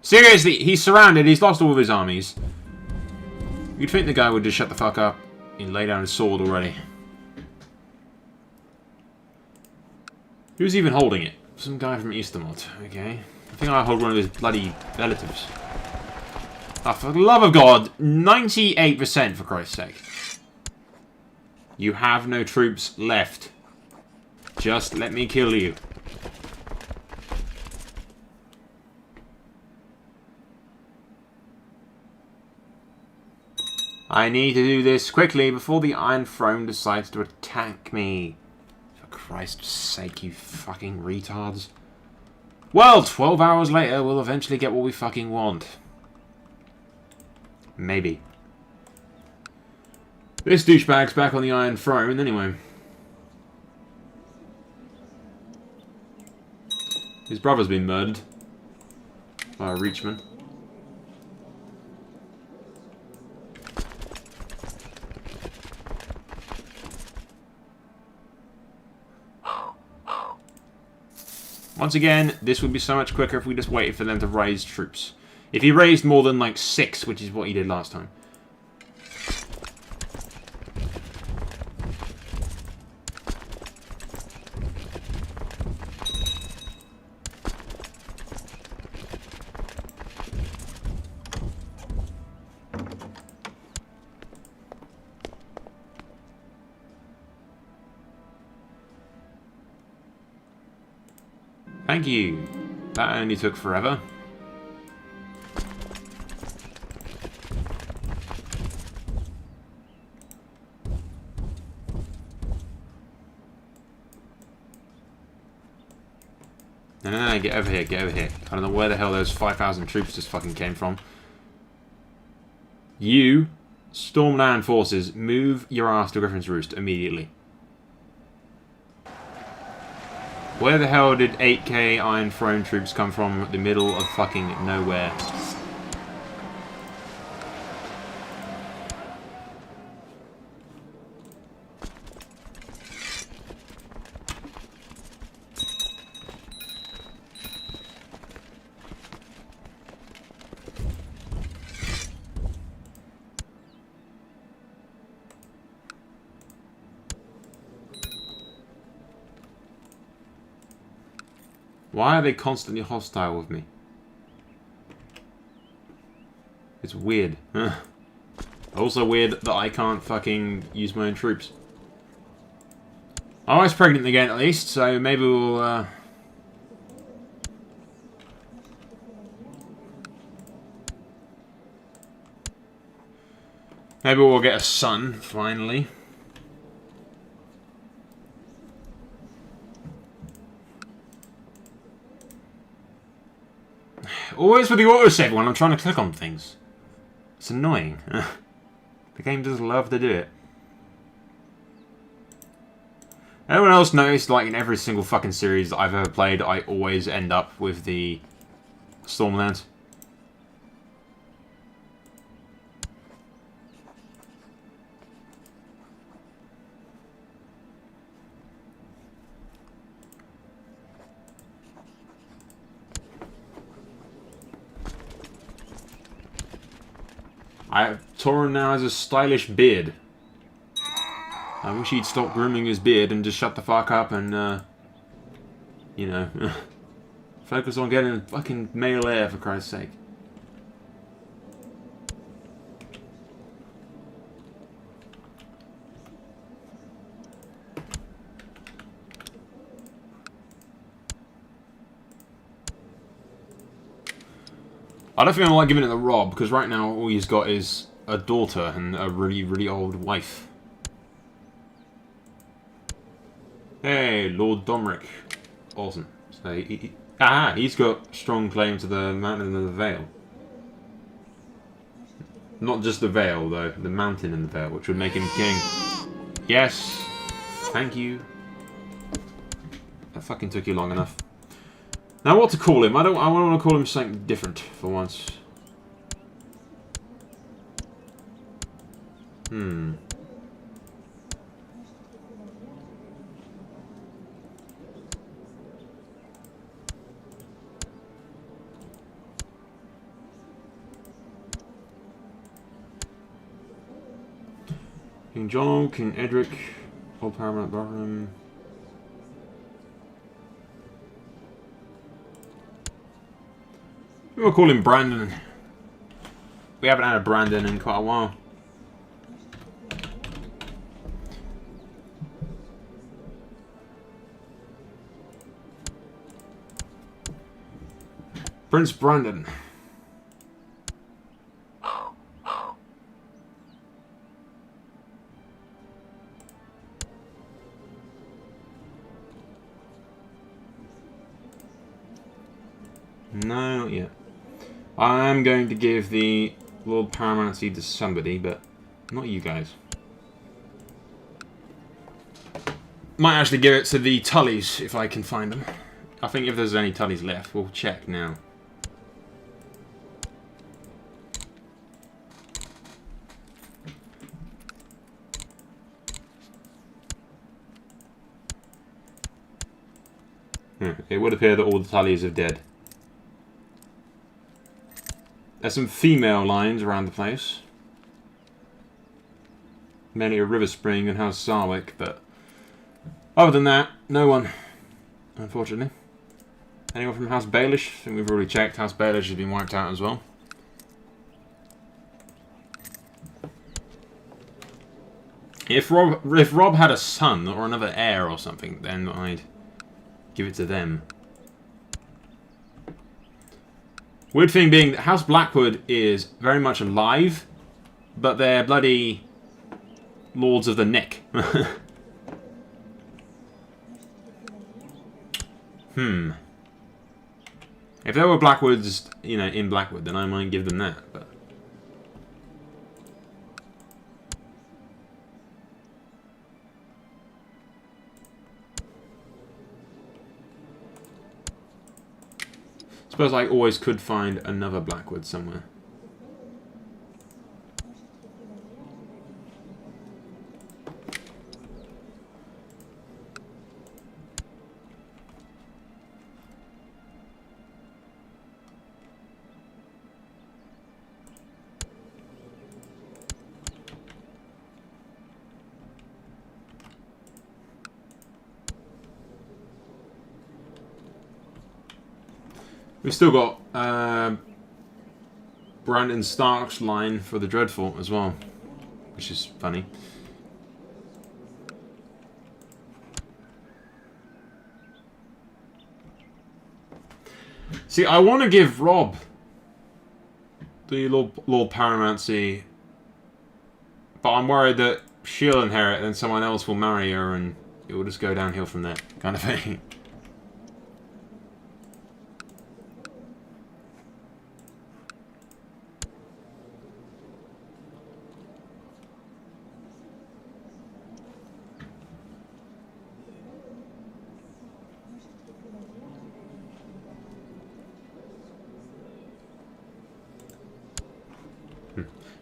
Seriously, he's surrounded. He's lost all of his armies. You'd think the guy would just shut the fuck up and lay down his sword already. Who's even holding it? Some guy from Eastermont. Okay. I think I hold one of his bloody relatives. Oh, for the love of God. 98% for Christ's sake. You have no troops left. Just let me kill you. I need to do this quickly before the Iron Throne decides to attack me. For Christ's sake, you fucking retards. Well, 12 hours later, we'll eventually get what we fucking want. Maybe. This douchebag's back on the Iron Throne, anyway. His brother's been murdered by a Reachman. Once again, this would be so much quicker if we just waited for them to raise troops. If he raised more than, like, 6, which is what he did last time. Thank you. That only took forever. No, get over here, get over here. I don't know where the hell those 5,000 troops just fucking came from. You, Stormland forces, move your ass to Griffin's Roost immediately. Where the hell did 8k Iron Throne troops come from the middle of fucking nowhere? Why are they constantly hostile with me? It's weird. Also weird that I can't fucking use my own troops. Oh, I was pregnant again at least, so maybe we'll... Maybe we'll get a son, finally. Always with the autosave when I'm trying to click on things. It's annoying. The game does love to do it. Anyone else noticed, like in every single fucking series that I've ever played, I always end up with the Stormlands? Torin now has a stylish beard. I wish he'd stop grooming his beard and just shut the fuck up and, you know, focus on getting a fucking male heir, for Christ's sake. I don't think I'm like giving it the Rob, because right now all he's got is a daughter and a really, really old wife. Hey, Lord Domric. Awesome. So he's got strong claim to the Mountain of the Vale. Not just the Vale, though. The Mountain in the Vale, which would make him king. Yes. Thank you. That fucking took you long enough. Now what to call him? I want to call him something different for once. King John, King Edric, Old Paramount Baron. We'll call him Brandon. We haven't had a Brandon in quite a while. Prince Brandon. No, not yet. I am going to give the Lord Paramountcy to somebody, but not you guys. Might actually give it to the Tullys if I can find them. I think if there's any Tullys left, we'll check now. It would appear that all the Tullys are dead. There's some female lines around the place. Mainly a River Spring and House Sarwick, but other than that, no one, unfortunately. Anyone from House Baelish? I think we've already checked. House Baelish has been wiped out as well. If Rob had a son or another heir or something, then I'd give it to them. Weird thing being that House Blackwood is very much alive, but they're bloody Lords of the Nick. If there were Blackwoods, you know, in Blackwood, then I might give them that, but... Suppose I always could find another Blackwood somewhere. We've still got Brandon Stark's line for the Dreadfort as well, which is funny. See, I want to give Rob the Lord Paramountcy, but I'm worried that she'll inherit and someone else will marry her and it will just go downhill from there, kind of thing.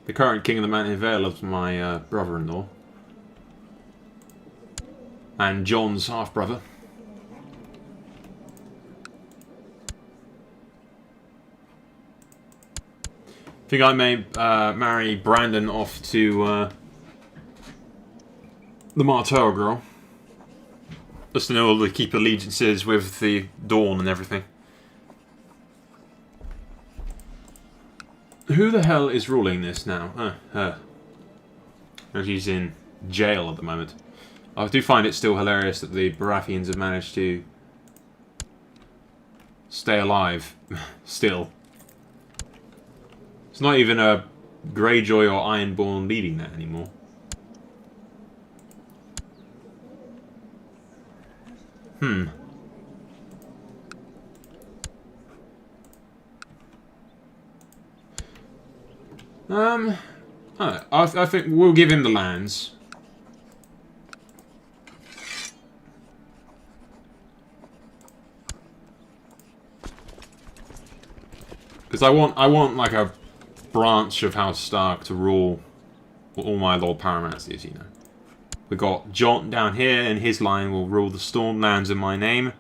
The current King of the Mountain Vale is my brother-in-law. And John's half-brother. I think I may marry Brandon off to the Martell girl. Just to know all to keep allegiances with the Dawn and everything. Who the hell is ruling this now? Her. She's in jail at the moment. I do find it still hilarious that the Baratheons have managed to stay alive. Still. It's not even a Greyjoy or Ironborn leading that anymore. I think we'll give him the lands. Because I want like a branch of House Stark to rule all my Lord Paramountcies, you know. We got John down here, and his line will rule the Stormlands in my name.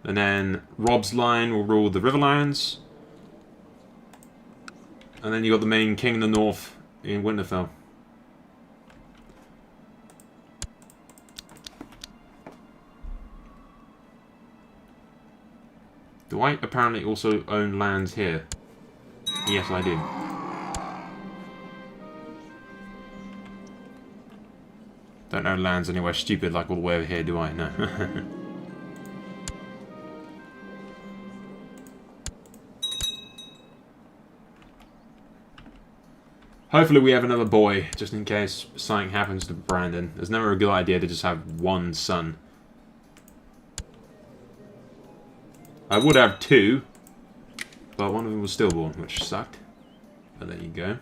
And then Rob's line will rule the Riverlands. And then you got the main King of the North in Winterfell. Do I apparently also own lands here? Yes, I do. Don't own lands anywhere stupid like all the way over here, do I? No. Hopefully we have another boy, just in case something happens to Brandon. It's never a good idea to just have one son. I would have two, but one of them was stillborn, which sucked. But there you go.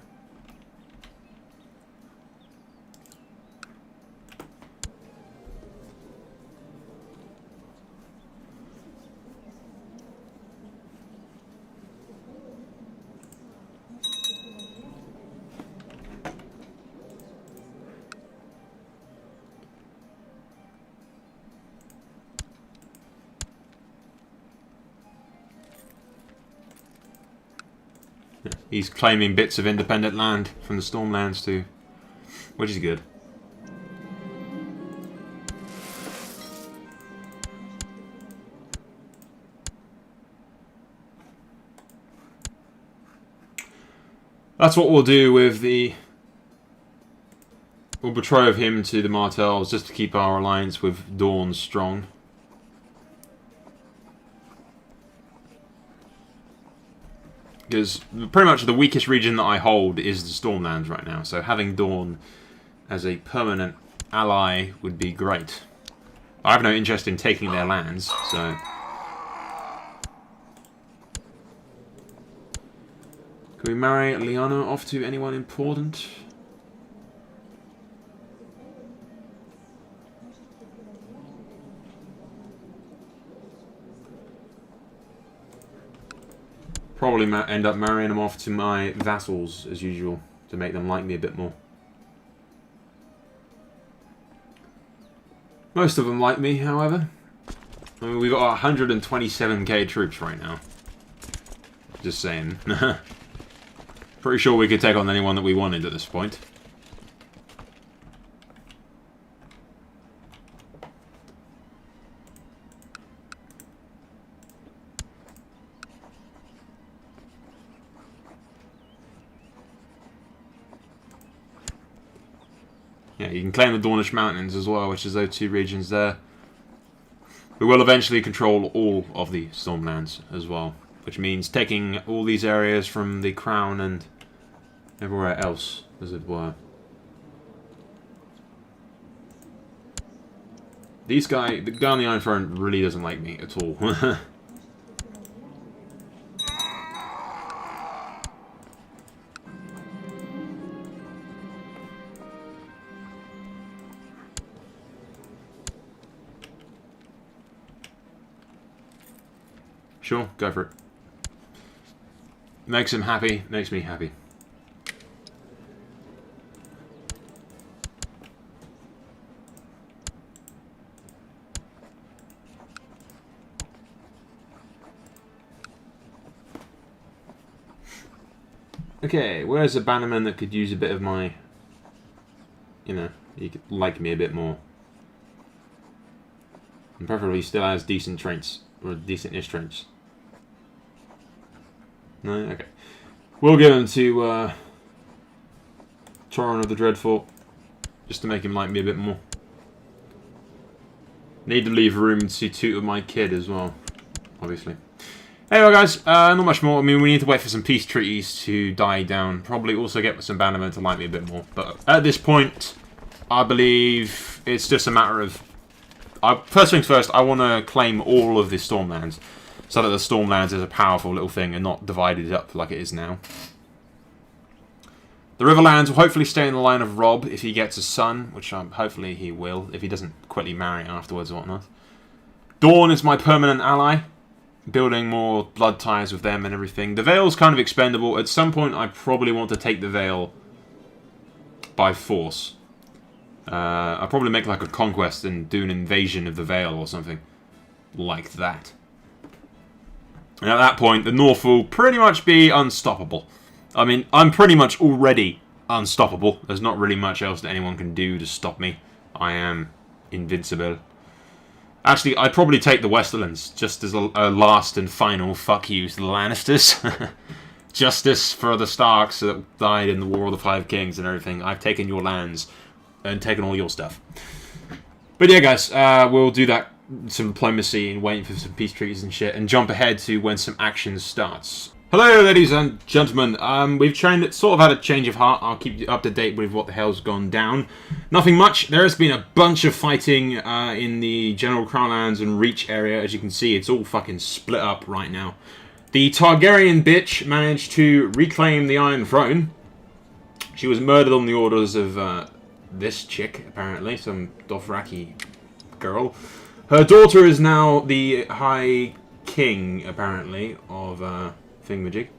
He's claiming bits of independent land from the Stormlands too, which is good. That's what we'll do with the... We'll betroth him to the Martells just to keep our alliance with Dawn strong. Because pretty much the weakest region that I hold is the Stormlands right now, so having Dawn as a permanent ally would be great. I have no interest in taking their lands, so... Can we marry Liana off to anyone important? Probably end up marrying them off to my vassals, as usual, to make them like me a bit more. Most of them like me, however. I mean, we've got 127k troops right now. Just saying. Pretty sure we could take on anyone that we wanted at this point. Yeah, you can claim the Dornish Mountains as well, which is those two regions there. We will eventually control all of the Stormlands as well, which means taking all these areas from the Crown and everywhere else, as it were. The guy on the Iron Throne really doesn't like me at all. Sure, go for it. Makes him happy, makes me happy. Okay, where's a bannerman that could use a bit of my... You know, he could like me a bit more. And preferably still has decent traits, or decent-ish traits. No? Okay. We'll give him to Torrent of the Dreadfort, just to make him like me a bit more. Need to leave room to tutor my kid as well, obviously. Anyway, guys, not much more. I mean, we need to wait for some peace treaties to die down. Probably also get some bannermen to like me a bit more. But at this point, I believe it's just a matter of... first things first, I want to claim all of the Stormlands, so that the Stormlands is a powerful little thing and not divided up like it is now. The Riverlands will hopefully stay in the line of Rob if he gets a son, which hopefully he will, if he doesn't quickly marry afterwards or whatnot. Dawn is my permanent ally, building more blood ties with them and everything. The Vale's kind of expendable. At some point, I probably want to take the Vale by force. I'll probably make like a conquest and do an invasion of the Vale or something like that. And at that point, the North will pretty much be unstoppable. I mean, I'm pretty much already unstoppable. There's not really much else that anyone can do to stop me. I am invincible. Actually, I'd probably take the Westerlands, just as a last and final fuck you to the Lannisters. Justice for the Starks that died in the War of the Five Kings and everything. I've taken your lands and taken all your stuff. But yeah, guys, we'll do that, some diplomacy and waiting for some peace treaties and shit, and jump ahead to when some action starts. Hello, ladies and gentlemen. We've sort of had a change of heart. I'll keep you up to date with what the hell's gone down. Nothing much. There has been a bunch of fighting in the General Crownlands and Reach area. As you can see, it's all fucking split up right now. The Targaryen bitch managed to reclaim the Iron Throne. She was murdered on the orders of this chick, apparently, some Dothraki girl. Her daughter is now the High King, apparently, of Thingamajig.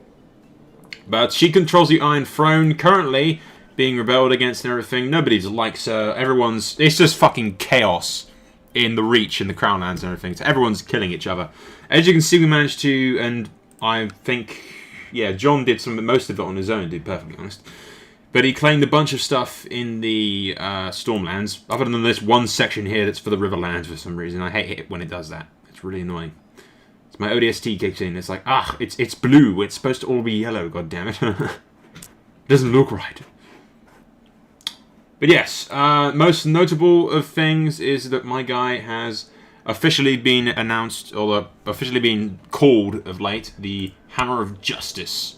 But she controls the Iron Throne, currently being rebelled against and everything. Nobody likes her. It's just fucking chaos in the Reach and the Crownlands and everything. So everyone's killing each other. As you can see, we managed to, and I think, yeah, John did most of it on his own, to be perfectly honest. But he claimed a bunch of stuff in the Stormlands, other than this one section here that's for the Riverlands for some reason. I hate it when it does that. It's really annoying. It's my ODST kicks in. It's like, it's blue. It's supposed to all be yellow, god damn it. It doesn't look right. But yes, most notable of things is that my guy has officially been announced, or officially been called of late, the Hammer of Justice.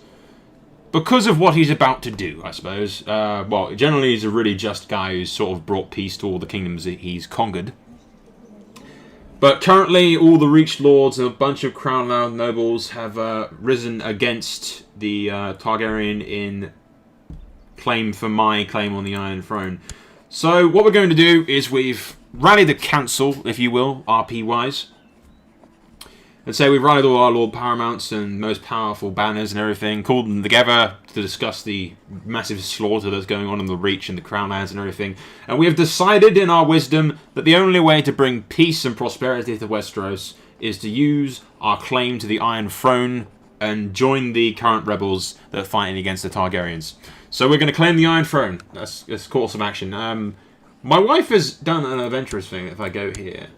Because of what he's about to do, I suppose. Well, generally he's a really just guy who's sort of brought peace to all the kingdoms that he's conquered. But currently all the Reach Lords and a bunch of Crownland nobles have risen against the Targaryen in claim for my claim on the Iron Throne. So what we're going to do is we've rallied the council, if you will, RP-wise. Let's say we've rallied all our Lord Paramounts and most powerful banners and everything, called them together to discuss the massive slaughter that's going on in the Reach and the Crownlands and everything. And we have decided in our wisdom that the only way to bring peace and prosperity to Westeros is to use our claim to the Iron Throne and join the current rebels that are fighting against the Targaryens. So we're going to claim the Iron Throne. That's course of action. My wife has done an adventurous thing. If I go here,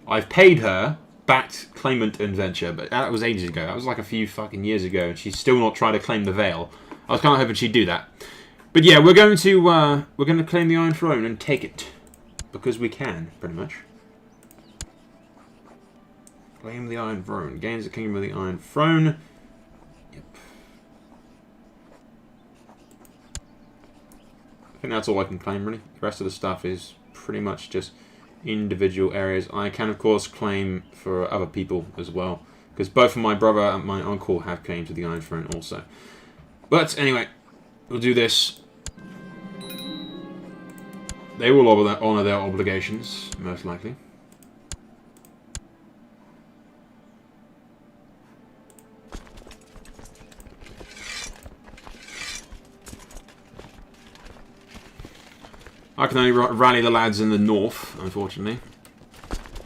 I've paid her backed claimant adventure, but that was ages ago. That was like a few fucking years ago, and she's still not tried to claim the Vale. I was kind of hoping she'd do that. But yeah, we're going to claim the Iron Throne and take it because we can, pretty much. Claim the Iron Throne. Gains the Kingdom of the Iron Throne. Yep. I think that's all I can claim, really. The rest of the stuff is pretty much just individual areas. I can, of course, claim for other people as well, because both my brother and my uncle have claimed to the Iron Throne also. But anyway, we'll do this. They will honour their obligations, most likely. I can only rally the lads in the north, unfortunately,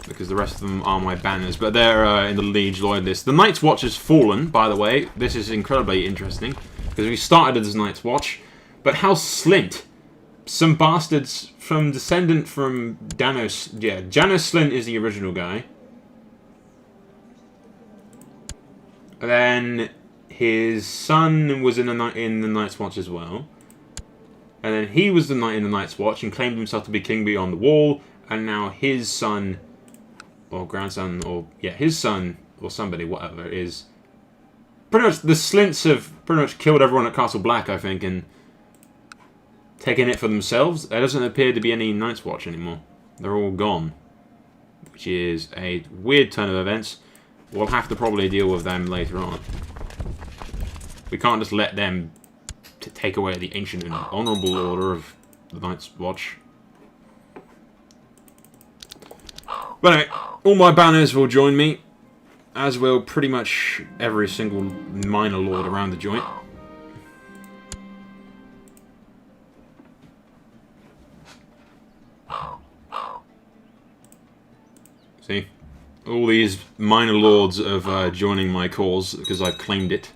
because the rest of them are my banners, but they're in the Liege Loyalists. The Night's Watch has fallen, by the way. This is incredibly interesting, because we started as Night's Watch, but House Slint, some bastards from descendant from Janos. Yeah, Janos Slint is the original guy. And then his son was in the Night's Watch as well. And then he was the knight in the Night's Watch and claimed himself to be king beyond the wall. And now his son, or grandson, or yeah, his son, or somebody, whatever, is pretty much, the Slints have pretty much killed everyone at Castle Black, I think, and taken it for themselves. There doesn't appear to be any Night's Watch anymore. They're all gone, which is a weird turn of events. We'll have to probably deal with them later on. We can't just let them to take away the ancient and honourable order of the Night's Watch. But anyway, all my banners will join me, as will pretty much every single minor lord around the joint. See? All these minor lords of joining my cause because I've claimed it.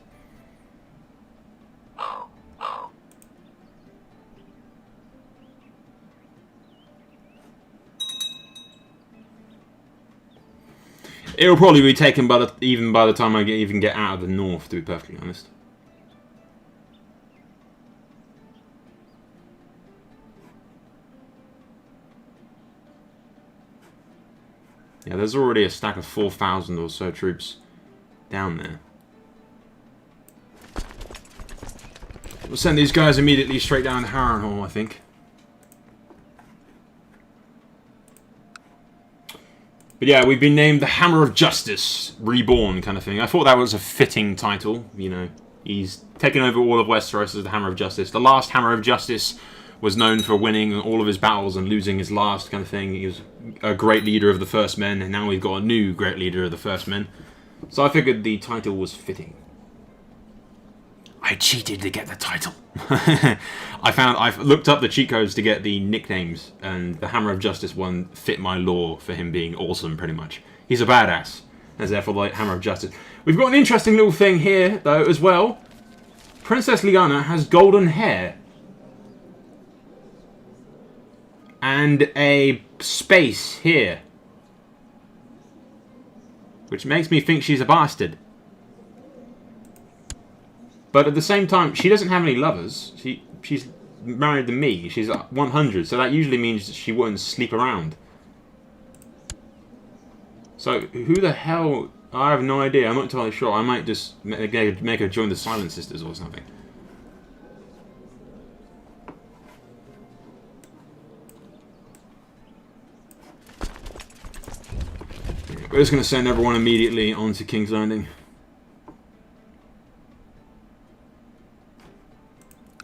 It'll probably be taken by even by the time I even get out of the north, to be perfectly honest. Yeah, there's already a stack of 4,000 or so troops down there. We'll send these guys immediately straight down to Harrenhal, I think. But yeah, we've been named the Hammer of Justice, Reborn kind of thing. I thought that was a fitting title, you know. He's taken over all of Westeros as the Hammer of Justice. The last Hammer of Justice was known for winning all of his battles and losing his last kind of thing. He was a great leader of the First Men, and now we've got a new great leader of the First Men. So I figured the title was fitting. I cheated to get the title. I've looked up the cheat codes to get the nicknames, and the Hammer of Justice one fit my lore for him being awesome, pretty much. He's a badass, and therefore the Hammer of Justice. We've got an interesting little thing here, though, as well. Princess Lyanna has golden hair. And a space here. Which makes me think she's a bastard. But at the same time, she doesn't have any lovers. She's married to me. She's at 100, so that usually means that she won't sleep around. So, who the hell... I have no idea. I'm not entirely sure. I might just make her join the Silent Sisters or something. We're just going to send everyone immediately onto King's Landing.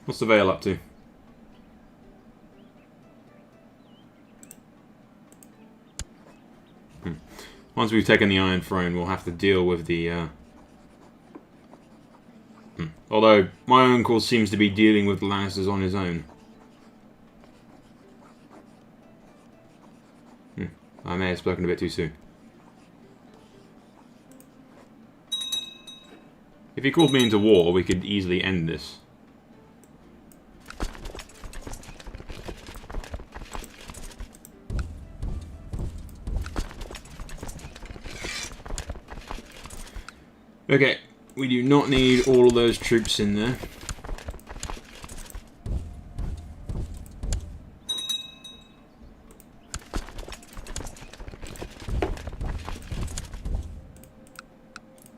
What's the Vale up to? Once we've taken the Iron Throne, we'll have to deal with the... Although, my uncle seems to be dealing with the Lannisters on his own. I may have spoken a bit too soon. If he called me into war, we could easily end this. Okay, we do not need all of those troops in there.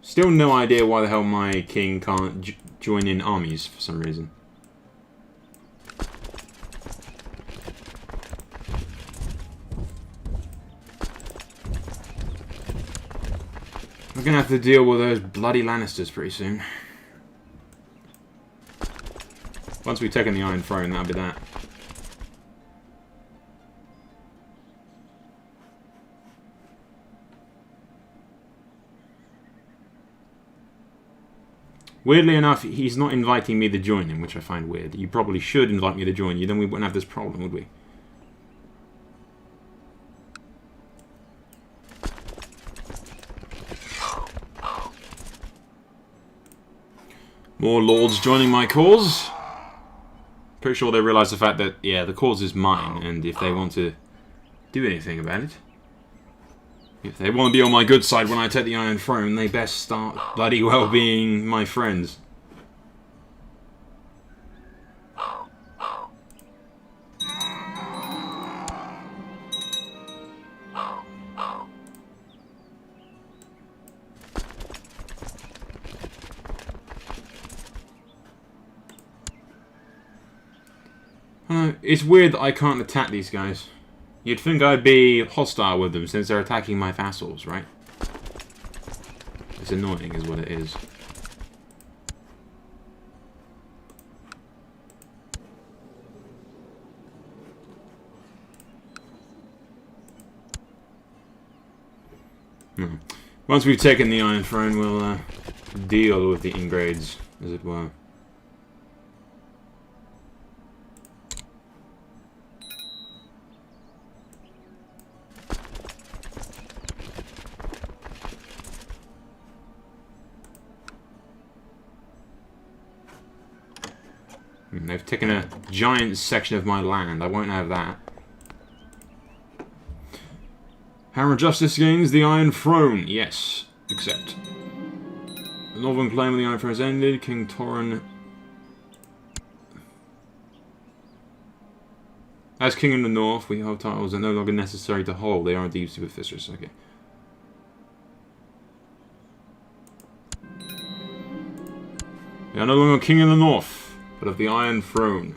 Still no idea why the hell my king can't join in armies for some reason. We're gonna have to deal with those bloody Lannisters pretty soon. Once we've taken the Iron Throne, that'll be that. Weirdly enough, he's not inviting me to join him, which I find weird. You probably should invite me to join you, then we wouldn't have this problem, would we? More lords joining my cause. Pretty sure they realise the fact that, yeah, the cause is mine, and if they want to do anything about it, if they want to be on my good side when I take the Iron Throne, they best start bloody well being my friends. It's weird that I can't attack these guys. You'd think I'd be hostile with them since they're attacking my vassals, right? It's annoying is what it is. Once we've taken the Iron Throne, we'll deal with the ingrades, as it were. They've taken a giant section of my land. I won't have that. Hammer of Justice gains the Iron Throne. Yes. Accept. The northern claim of the Iron Throne has ended. King Torren... As King in the North, we hold titles that are no longer necessary to hold. They are indeed superstitious. Okay. We are no longer King in the North, but of the Iron Throne.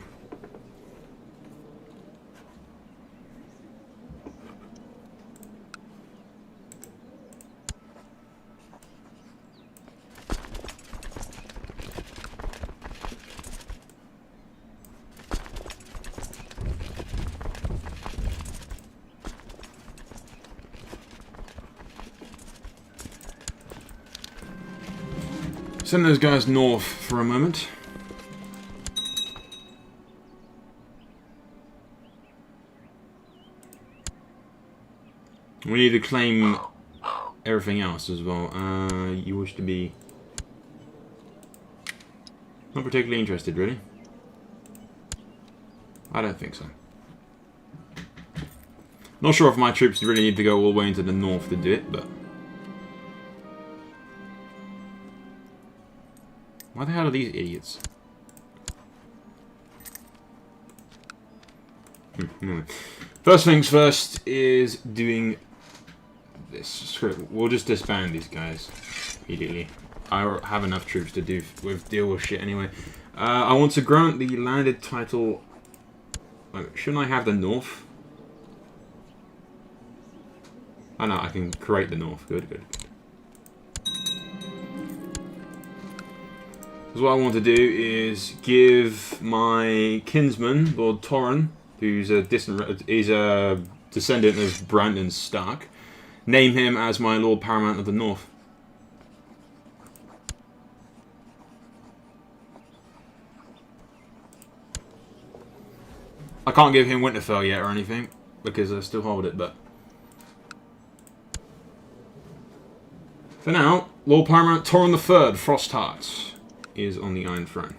Send those guys north for a moment. We need to claim everything else as well. You wish to be... Not particularly interested, really. I don't think so. Not sure if my troops really need to go all the way into the north to do it, but... Why the hell are these idiots? Anyway. First things first is doing this. Screw it. We'll just disband these guys immediately. I have enough troops to deal with shit anyway. I want to grant the landed title. Shouldn't I have the north? Oh no, I can create the north. Good, good, good. Because what I want to do is give my kinsman, Lord Torren, who's a descendant of Brandon Stark, name him as my Lord Paramount of the North. I can't give him Winterfell yet or anything, because I still hold it, but... For now, Lord Paramount Torren III, Frostheart, is on the Iron Throne.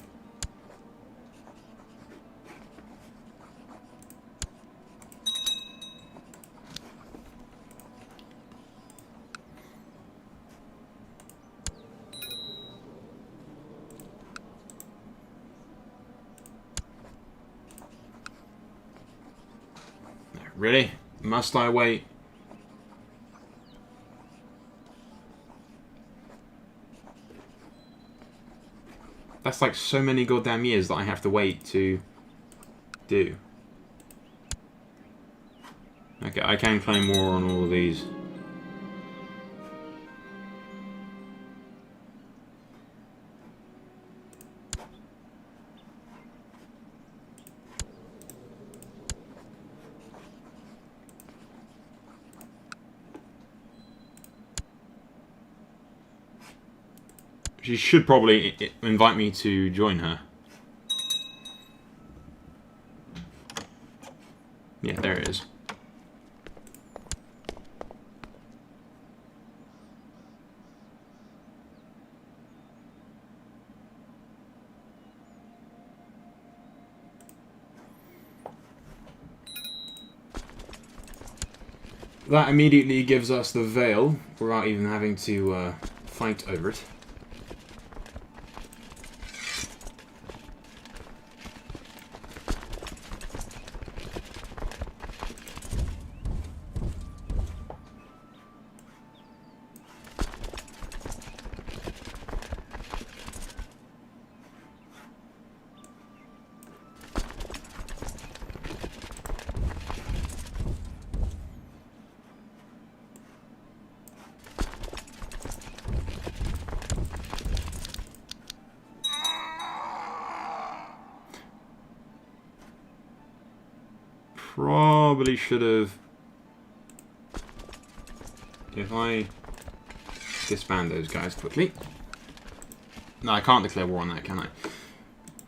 Really? Must I wait? That's like so many goddamn years that I have to wait to do. Okay, I can claim war on all of these. She should probably invite me to join her. Yeah, there it is. That immediately gives us the Vale, without even having to fight over it. Probably should have... If I disband those guys quickly... No, I can't declare war on that, can I?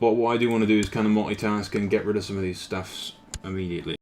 But what I do want to do is kind of multitask and get rid of some of these stuffs immediately.